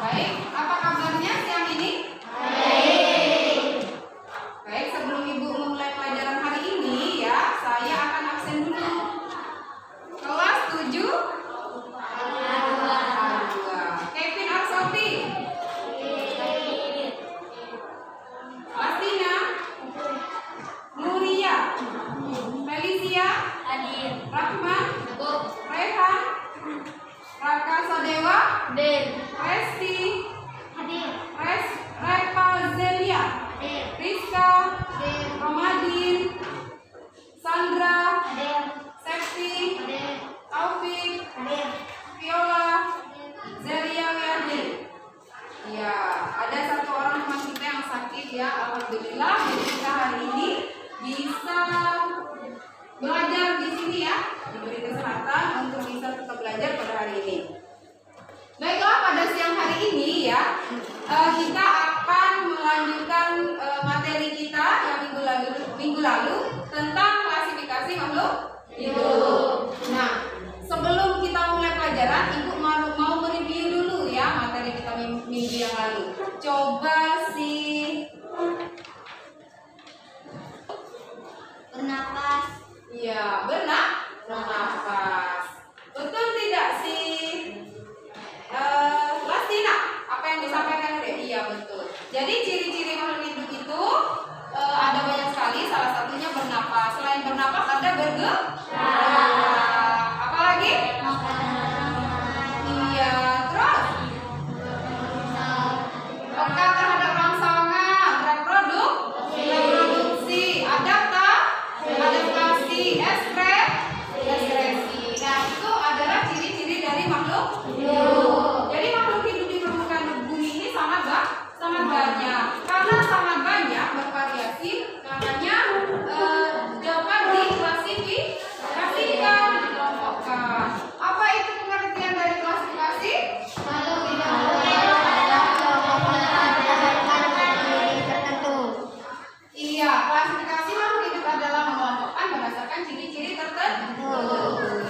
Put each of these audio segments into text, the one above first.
Baik, apa kabarnya siang ini? Baik. Baik, sebelum Ibu memulai pelajaran hari ini ya, saya akan absen dulu. Kelas 7 Kevin Arsofi, Lastina, Nuria, Felicia, Rahman, Rehan, Raka Sadewa, Resti, Reva Zelia, Rizka, Romadin, Sandra, Septi, Taufik, Viola, Zelia Wiardi. Ya, ada satu orang teman kita yang sakit ya, alhamdulillah. Jadi kita hari ini bisa belajar di sini ya, diberi kesehatan untuk bisa tetap belajar pada hari ini. Baiklah, pada siang hari ini ya, kita akan melanjutkan materi kita yang minggu lalu tentang klasifikasi makhluk hidup. Nah, sebelum kita mulai pelajaran, Ibu mau mereview dulu ya materi kita minggu yang lalu. Coba sih Bernapas. iya, bernapas. Betul tidak sih? Lastina, apa yang disampaikan tadi? Iya, betul. Jadi ciri-ciri makhluk hidup itu ada banyak sekali, salah satunya bernapas. Selain bernapas ada bergerak. Apa lagi? Iya, terus peka terhadap rangsangan, reproduksi, adaptasi, ekspresi. Nah, itu adalah ciri-ciri dari makhluk hidup. Jadi makhluk hidup di permukaan bumi ini sangat banyak. Karena sangat banyak, bervariasi, makanya dapat diklasifikasikan, dikelompokkan. Apa itu pengertian dari klasifikasi? Iya, klasifikasi makhluk hidup adalah mengelompokkan berdasarkan ciri-ciri tertentu.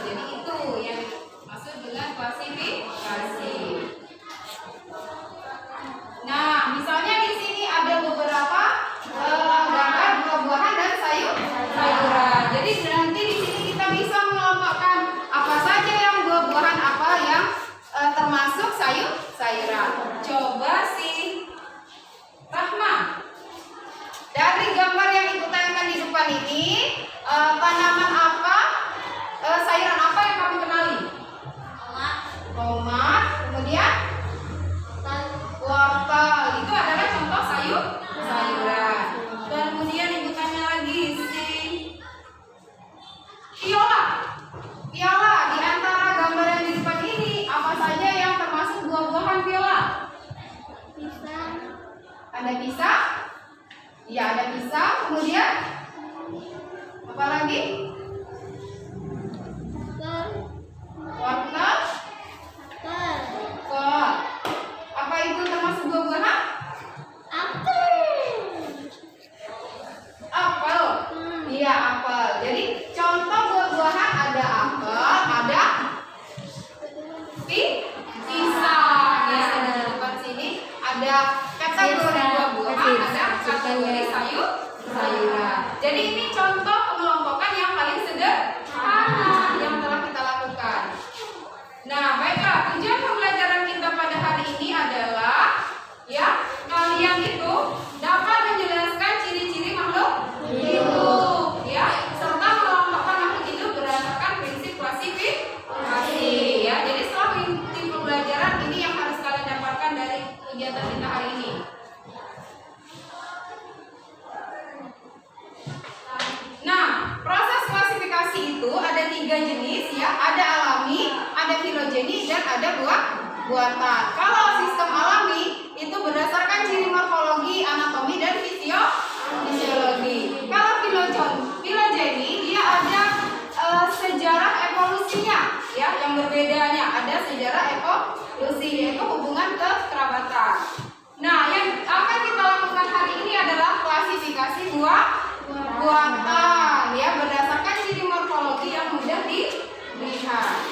Jadi itu yang maksud dengan klasifikasi. Nah, misalnya di sini ada beberapa gambar buah-buahan dan sayuran. Jadi nanti di sini kita bisa mengelompokkan apa saja yang buah-buahan, apa yang termasuk sayuran. Coba sih Rahma, dari gambar yang Ibu tayangkan di depan ini, tanaman apa, sayuran apa yang kamu kenali? Tomat, kemudian wortel. Itu adalah contoh sayuran. Dan kemudian Ibu tanya lagi sih viola. Viola, di antara gambar yang di depan ini, apa saja yang termasuk buah-buahan viola? Ada pisang? Iya, ada pisang. Kemudian apa lagi? Wortel. Kol. Apa itu termasuk buah-buahan? Apel. Iya, apel. Jadi contoh buah-buahan ada apel, ada pisang. Ya, ada di depan sini ada kategori buah-buahan, ada kategori sayuran. Jadi ini contoh pengelompokan yang paling sederhana yang telah kita lakukan. Nah, baiklah, tujuan pembelajaran kita pada hari ini adalah ya, kalian itu dapat menjelaskan ciri-ciri makhluk hidup ya, serta mengelompokkan makhluk hidup berdasarkan prinsip klasifikasi ya. Jadi setelah inti pembelajaran ini yang harus kalian dapatkan dari kegiatan kita hari ini. Nah, proses klasifikasi itu ada 3 jenis ya, ada alami, ada filogeni, dan ada buatan. Kalau sistem alami itu berdasarkan ciri morfologi, anatomi, dan fisiologi. Kalau filogeni dia ada sejarah evolusinya ya, yang berbedanya ada sejarah evolusi, yaitu hubungan kekerabatan. Nah, yang akan kita lakukan hari ini adalah klasifikasi buatan ya, berdasarkan ciri morfologi yang mudah dilihat.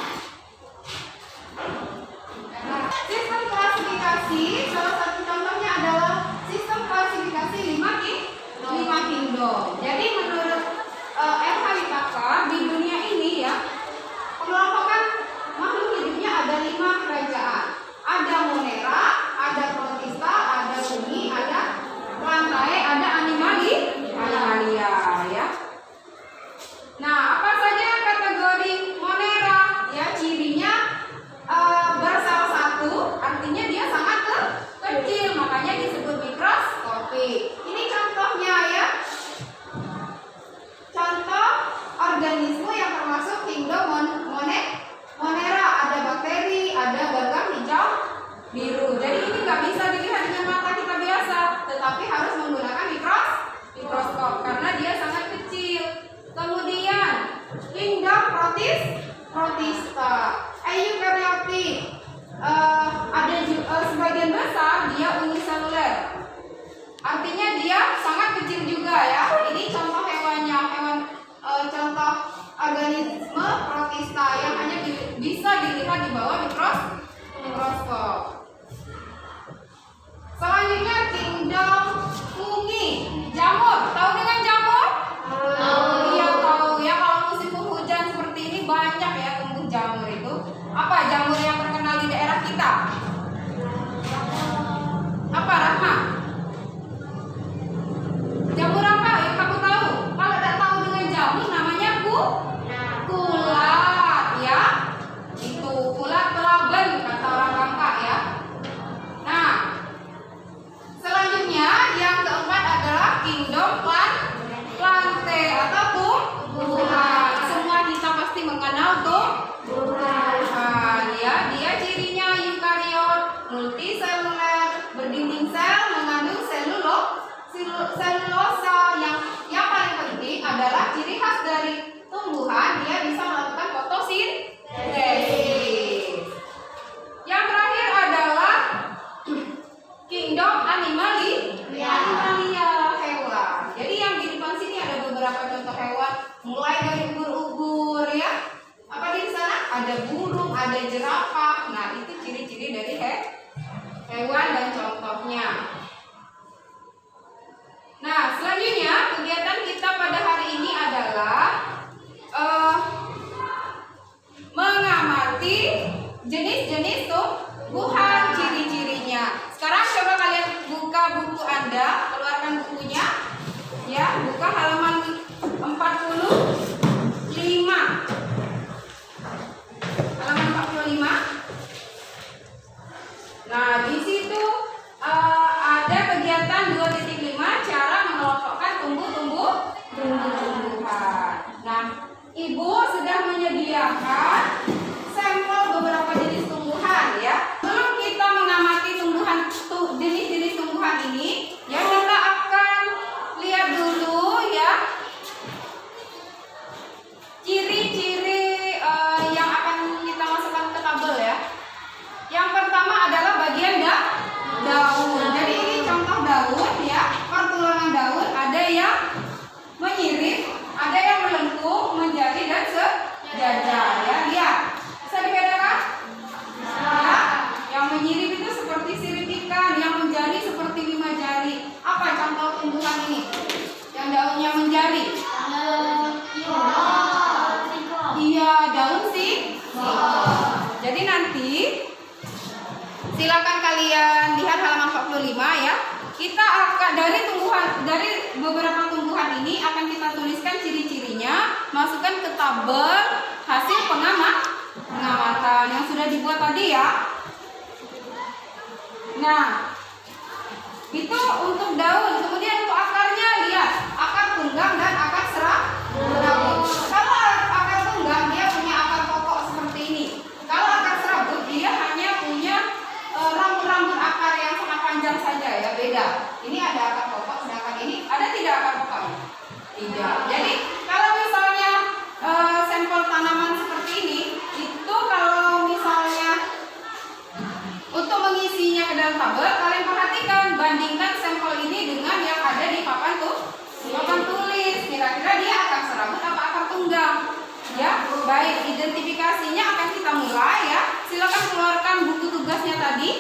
Sistem klasifikasi klasifikasi, salah satu contohnya adalah sistem klasifikasi 5 kingdom. Jadi menurut R.H. Witaka di dunia ini ya, pengelompokan makhluk hidupnya ada 5 kerajaan. Ada Monera, ada Protista, ada bumi, ada lantai, ada animalia ya. Nah, apa saja kategori Monera? Ya, cirinya bersalah satu, artinya dia sangat kecil, makanya disebut mikroskopik. Ini contohnya ya. Contoh organisme yang termasuk kingdom Monera, ada bakteri, ada gagak hijau biru. Jadi ini nggak bisa dilihat dengan mata kita biasa, tetapi harus menggunakan mikroskop karena dia sangat kecil. Kemudian kingdom Protista, eukaryotik, ada sebagian besar dia uniseluler, artinya dia sangat kecil juga ya. Ini contoh hewannya, contoh organisme Protista yang hanya bisa dilihat di bawah mikroskop. Selanjutnya kingdom fungi, jamur. Tahu dengan jamur? Iya tahu ya, kalau musim penghujan seperti ini banyak ya tumbuh jamur itu. Apa jamur yang terkenal di daerah kita? Apa, Rahma? Jamur apa yang kamu tahu? Kalau tidak tahu dengan jamur namanya kulat ya. Itu kulat pelaben kata orang Bangka ya. Nah, selanjutnya yang keempat adalah kingdom plante atau tumbuhan. Semua kita pasti mengenal tumbuhan ya. Dia cirinya eukariot, multiseluler, berdinding sel, mengandung selulosa. Yang paling penting adalah ciri khas dari tumbuhan, dia bisa melakukan fotosintesis. Yang terakhir adalah kingdom animalia, hewan. Jadi yang di depan sini ada beberapa contoh hewan, mulai dari ubur-ubur ya. Apa di sana? Ada burung, ada jerapah. Nah, itu ciri-ciri dari hewan dan contohnya. Nah, selanjutnya kegiatan kita pada hari ini adalah mengamati jenis-jenis tumbuhan, ciri-cirinya. Sekarang coba kalian buka buku Anda, keluarkan bukunya. Ya, buka halaman 45. Halaman 45. Nah, di situ ada kegiatan 2.5 cara mengelompokkan tumbuh-tumbuhan. Nah, Ibu sudah menyediakan sampel beberapa jenis tumbuhan ya. Sebelum kita mengamati jenis-jenis tumbuhan ini, ya kita akan lihat dulu ya ciri-ciri yang akan kita masukkan ke tabel ya. Yang pertama adalah bagian daun. Jadi ini contoh daun ya, pertulangan daun, ada yang menyirip, ada yang melengkung, menjadi dan sejajar ya. Lihat, bisa dibedakan? Ya, yang menyirip itu seperti sirip ikan, yang menjadi seperti 5 jari. Apa contoh tumbuhan ini? Yang daunnya menjadi? Iya, daun Jadi nanti silakan kalian lihat halaman 45 ya. Kita akan dari beberapa tumbuhan ini akan kita tuliskan ciri-cirinya, masukkan ke tabel hasil pengamatan yang sudah dibuat tadi ya. Nah, itu untuk daun. Kemudian untuk akarnya, lihat akar tunggang dan akar serabut. Kalau akar tunggang dia punya akar pokok seperti ini. Kalau akar serabut dia hanya punya rambut-rambut akar yang sangat panjang saja ya, beda. Ini ada akar pokok, sedangkan ini ada tidak akar pokok? Tidak. Jadi kalau misalnya sampel tanaman seperti ini, itu kalau misalnya untuk mengisinya ke dalam tabel, kalian perhatikan, bandingkan sampel ini dengan yang ada di papan tulis. Kira-kira dia akar serabut apa akar tunggang? Ya, baik. Identifikasinya akan kita mulai ya. Silakan keluarkan buku tugasnya tadi.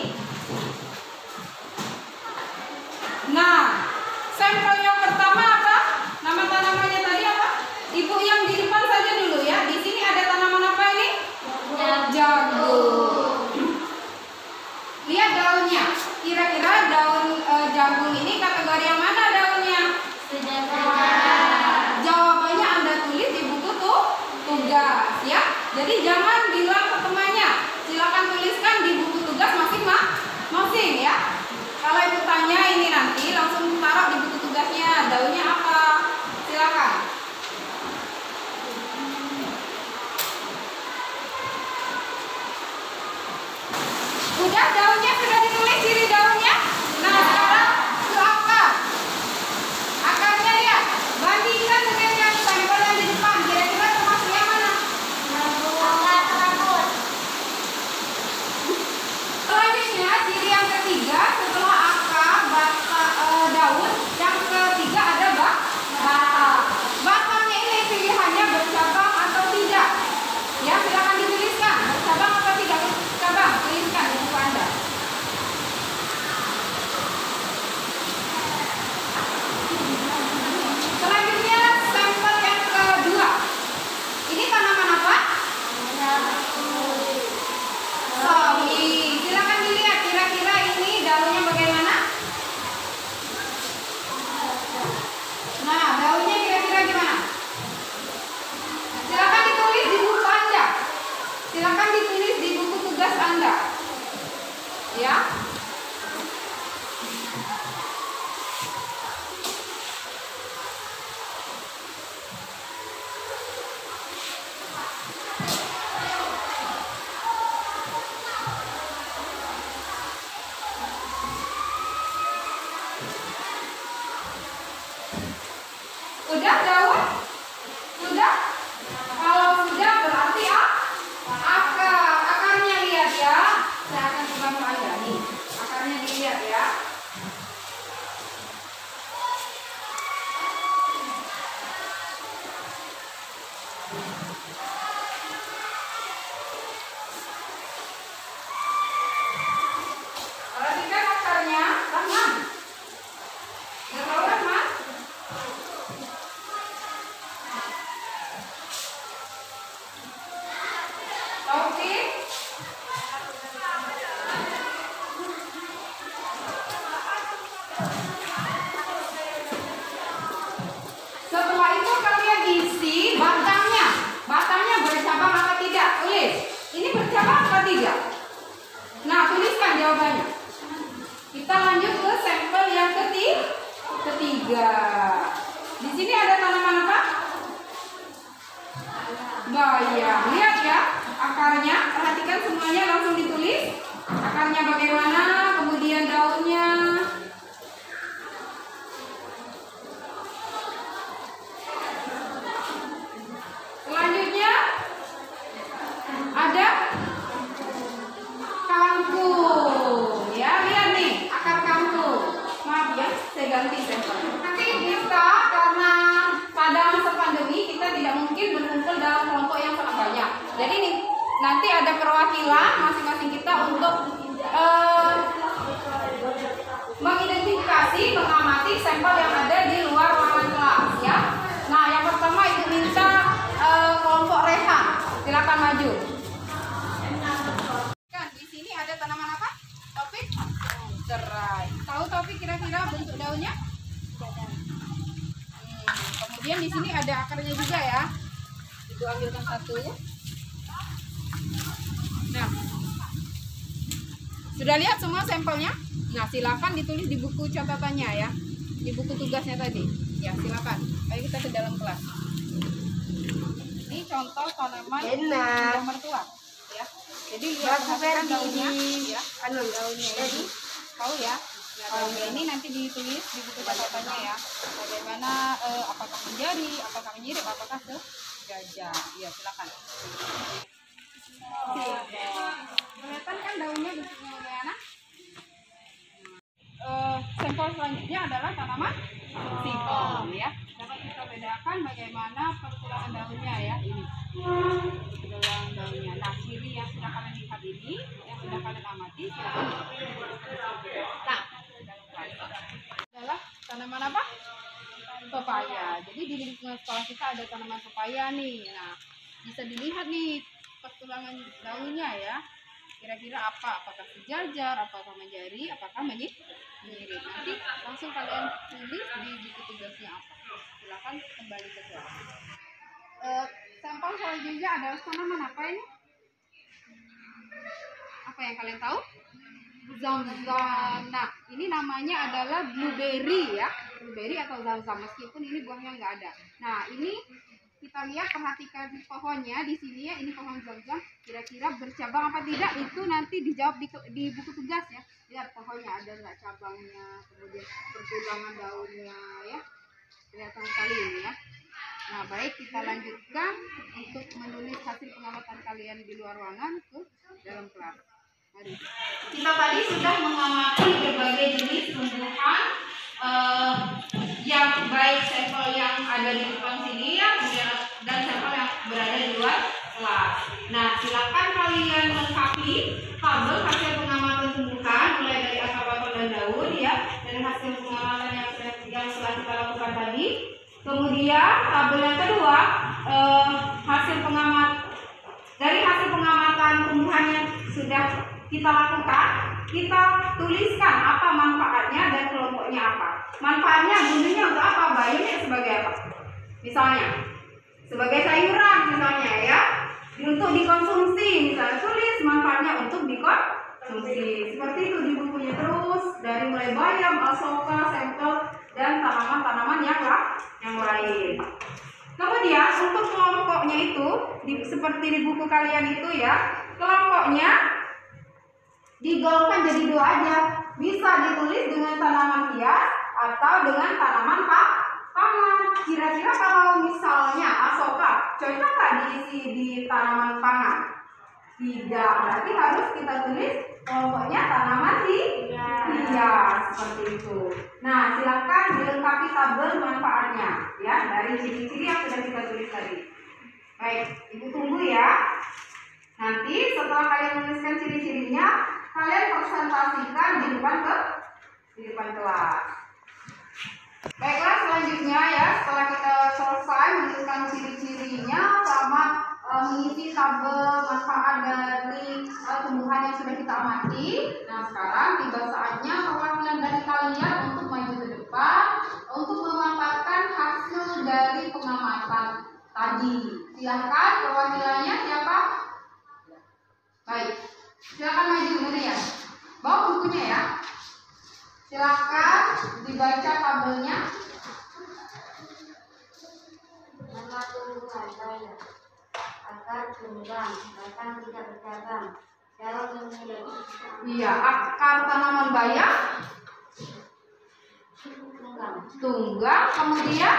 Sudah daun? Sudah? Kalau sudah berarti akarnya lihat ya. Saya akan coba pelajari. Akarnya dilihat ya. Perhatikan akarnya, Rahman. Nggak tahu Rahman? Taufik? Setelah itu kalian isi batangnya. Batangnya bercabang apa tidak? Tulis. Ini bercabang apa tidak? Nah, tuliskan jawabannya. Kita lanjut ke sampel yang ketiga. Di sini ada tanaman apa? Bayam. Lihat ya akarnya. Perhatikan semuanya, langsung ditulis. Akarnya bagaimana, kemudian daunnya. Selanjutnya ada kangkung. Ya, lihat nih akar kangkung. Maaf ya, saya ganti sampelnya. Nanti kita karena pada masa pandemi kita tidak mungkin berkumpul dalam kelompok yang sangat banyak. Jadi nih nanti ada perwakilan masing-masing kita untuk mengidentifikasi, mengamati sampel yang ada di luar ruangan kelas ya. Nah, yang pertama Ibu minta kelompok Rehan. Silakan maju. Kan di sini ada tanaman apa? Taufik? Serai. Tahu Taufik kira-kira bentuk daunnya? Kemudian di sini ada akarnya juga ya. Ibu ambilkan satu. Nah, sudah lihat semua sampelnya? Nah, silakan ditulis di buku catatannya ya, di buku tugasnya tadi. Ya, silakan. Ayo kita ke dalam kelas. Ini contoh tanaman buah mertua, ya. Jadi lihat daunnya, ya. Daunnya ini, tahu ya. Nah, daunnya ini nanti ditulis di buku catatannya ya. Bagaimana, apakah menjadi, apakah menyirip, apakah sejajar. Ya, silakan. Kelihatan kan daunnya bentuknya bagaimana? Sampel selanjutnya adalah tanaman singkong ya. Dapat kita bedakan bagaimana pertulangan daunnya ya. Ini pertulangan daunnya. Nah, ciri yang sudah kalian lihat ini, yang sudah kalian amati, nah, adalah tanaman apa? Pepaya. Jadi di lingkungan sekolah kita ada tanaman pepaya nih. Nah, bisa dilihat nih pertulangan daunnya ya. Kira-kira apa? Apakah sejajar, apakah menjadi, apakah menyirip? Nanti langsung kalian tulis di buku tugasnya apa. Silakan kembali ke kelas. Sampel selanjutnya adalah tanaman apa ini? Apa yang kalian tahu? Zam-zam. Nah, ini namanya adalah blueberry ya. Blueberry atau zam-zam, meskipun ini buahnya nggak ada. Nah, ini kita lihat, perhatikan pohonnya di sini ya. Ini pohon zam-zam. Kira-kira bercabang apa tidak? Itu nanti dijawab di buku tugas ya. Lihat pohonnya ada nggak cabangnya, kemudian pertulangan daunnya ya. Kelihatan sekali ini ya. Nah, baik, kita lanjutkan untuk menulis hasil pengamatan kalian di luar ruangan ke dalam kelas. Mari. Kita tadi sudah mengamati berbagai jenis tumbuhan yang baik sampel yang ada di depan sini ya, dan sampel yang berada di luar kelas. Nah, silakan kalian lengkapi tabel hasil pengamatan tumbuhan mulai dari akar batang dan daun ya, dari hasil pengamatan yang telah kita lakukan tadi. Kemudian tabel yang kedua, dari hasil pengamatan tumbuhan yang sudah kita lakukan, kita tuliskan apa manfaatnya dan kelompoknya apa. Manfaatnya, gunanya untuk apa? Bayamnya sebagai apa? Misalnya, sebagai sayuran misalnya ya, untuk dikonsumsi, misalnya tulis manfaatnya untuk dikonsumsi. Seperti itu di bukunya. Terus dari mulai bayam, alsoka, sampel, dan tanaman-tanaman yang lain. Kemudian untuk kelompoknya itu, seperti di buku kalian itu ya, kelompoknya digolongkan jadi dua aja. Bisa ditulis dengan tanaman hias atau dengan tanaman pangan. kira-kira kalau misalnya Asoka cocok nggak diisi di tanaman pangan? Tidak, berarti harus kita tulis kelompoknya tanaman hias seperti itu. Nah, silakan dilengkapi tabel manfaatnya ya dari ciri-ciri yang sudah kita tulis tadi. Baik, Ibu tunggu ya. Nanti setelah kalian menuliskan ciri-cirinya, kalian presentasikan di depan kelas. Baiklah, selanjutnya ya, setelah kita selesai menuliskan ciri-cirinya sama mengisi tabel manfaat dari tumbuhan yang sudah kita amati. Nah, sekarang tiba saatnya perwakilan dari kalian untuk maju ke depan untuk memaparkan hasil dari pengamatan tadi. Silakan, perwakilannya siapa? Baik, silakan maju Nuri ya. Bawa bukunya ya. Silakan dibaca tabelnya. Nama tumbuhan saya akar tunggang, batang tidak bercabang. Cara memilih Iya, akar tanaman bayam tunggang, kemudian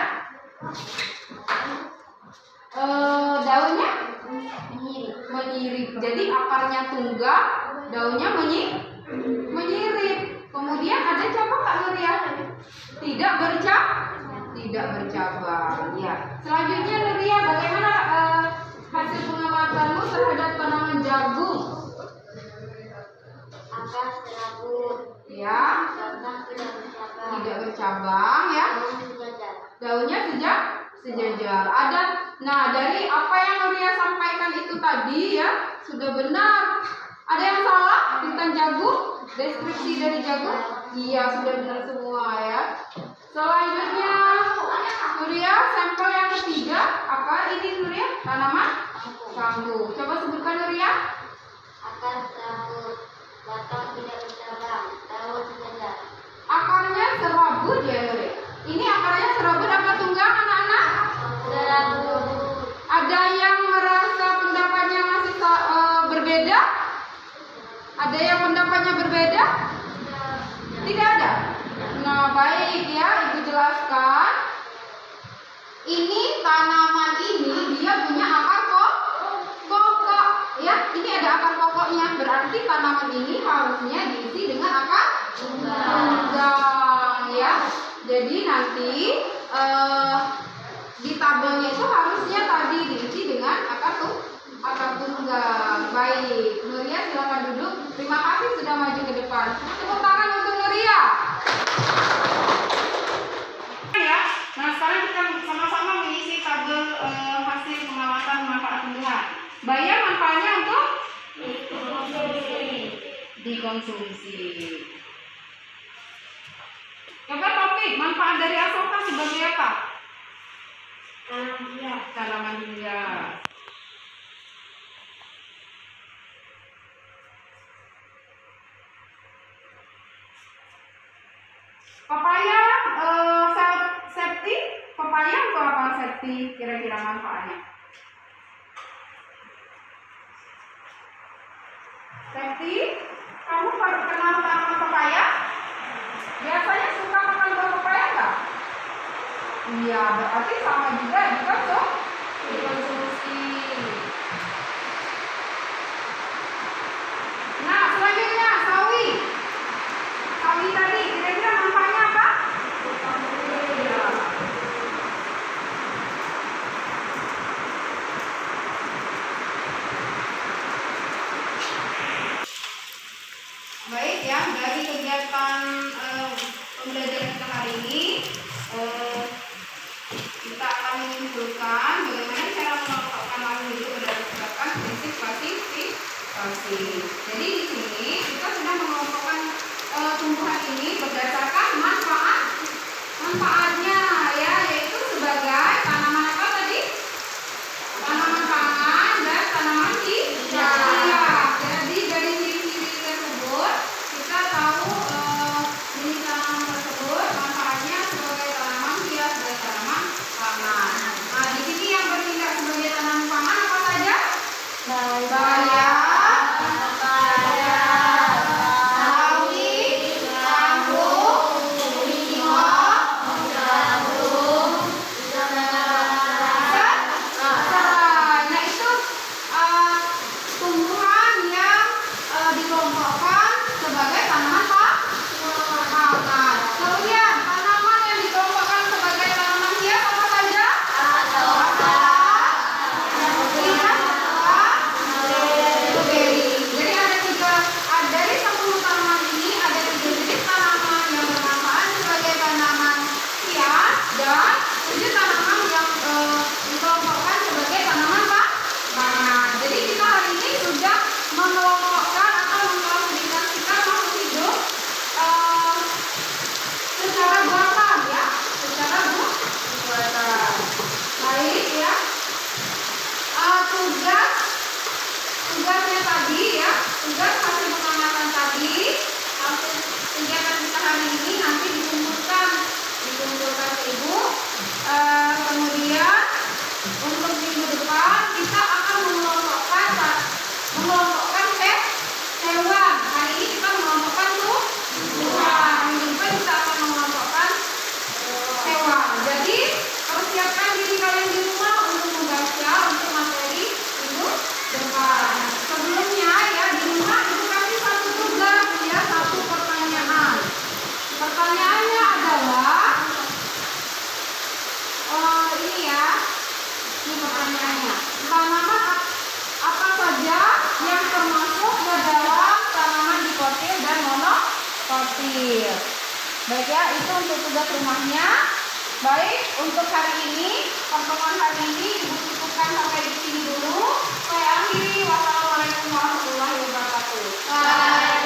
daunnya menyirip. Jadi akarnya tunggang, daunnya menyirip. Kemudian ada cabang nggak Nuria? Tidak bercabang. Ya. Selanjutnya Nuria, bagaimana hasil pengamatanmu terhadap tanaman jagung? akar serabut, Ya, batang tidak bercabang. tidak bercabang ya. Daun sejajar. Daunnya sejajar. Nah, dari apa yang Nuria sampaikan itu tadi ya, sudah benar. Ada yang salah tentang jagung? Deskripsi dari jagung? Iya, sudah benar semua ya. Selanjutnya, Nuria, sampel yang ketiga, apa ini Nuria? Tanaman kangkung. Coba sebutkan Nuria. Akar serabut, batang tidak bercabang. Daun sejajar. Akarnya serabut ya Nuria. Ini akarnya serabut apa tunggang anak-anak? Serabut. Ada yang merasa pendapatnya masih berbeda? Ada yang pendapatnya berbeda? Tidak ada. Nah, baik ya, Ibu jelaskan. Ini tanaman ini dia punya akar pokok ya. Ini ada akar pokoknya. Berarti tanaman ini harusnya diisi dengan akar tunggang ya. Jadi nanti di tabelnya itu harusnya tadi diisi dengan akar tunggang. Baik, Nuria silakan duduk. Terima kasih sudah maju ke depan. Tepuk tangan untuk Nuria. Ya, nah sekarang kita sama-sama mengisi tabel hasil pengamatan manfaat tumbuhan. Bayam manfaatnya untuk dikonsumsi. Coba topik manfaat dari Asoka sebagai apa? Tanaman hias. Papaya safety, papaya untuk apa safety kira-kira manfaatnya? Safety, kamu kenal tanaman papaya? Biasanya suka makan buah papaya nggak? Iya, berarti sama juga dikonsumsi. Nah, selanjutnya sawi. Sawi tadi kira-kira manfaatnya apa? Iya. Baik ya, dari kegiatan pembelajaran kita hari ini kita akan menyimpulkan bagaimana cara sortir. Baik ya, itu untuk tugas rumahnya. Baik, untuk hari ini, pertemuan hari ini Ibu cukupkan sampai di sini dulu. Saya akhiri. Wassalamualaikum warahmatullahi wabarakatuh.